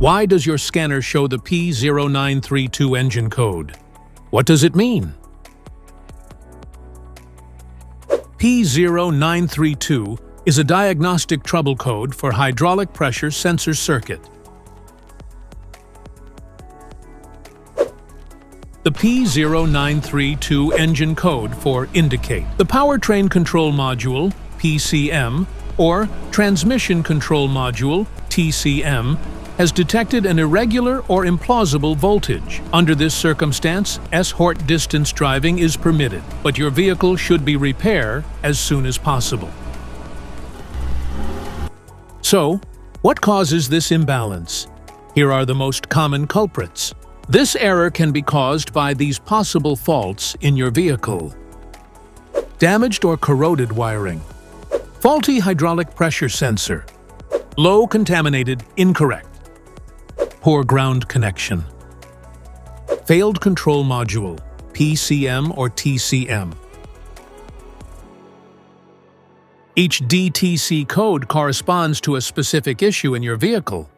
Why does your scanner show the P0932 engine code? What does it mean? P0932 is a diagnostic trouble code for hydraulic pressure sensor circuit. The P0932 engine code for indicate. The Powertrain Control Module, PCM, or Transmission Control Module, TCM, has detected an irregular or implausible voltage. Under this circumstance, short distance driving is permitted, but your vehicle should be repaired as soon as possible. So, what causes this imbalance? Here are the most common culprits. This error can be caused by these possible faults in your vehicle. Damaged or corroded wiring. Faulty hydraulic pressure sensor. Low contaminated, incorrect. Poor ground connection. Failed control module, PCM or TCM. Each DTC code corresponds to a specific issue in your vehicle.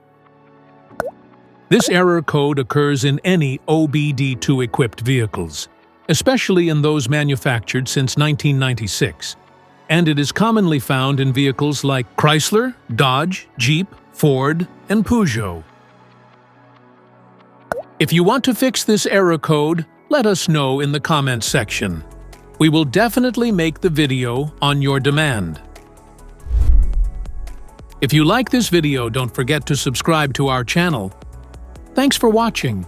This error code occurs in any OBD2-equipped vehicles, especially in those manufactured since 1996, and it is commonly found in vehicles like Chrysler, Dodge, Jeep, Ford, and Peugeot. If you want to fix this error code, let us know in the comments section. We will definitely make the video on your demand. If you like this video, don't forget to subscribe to our channel. Thanks for watching.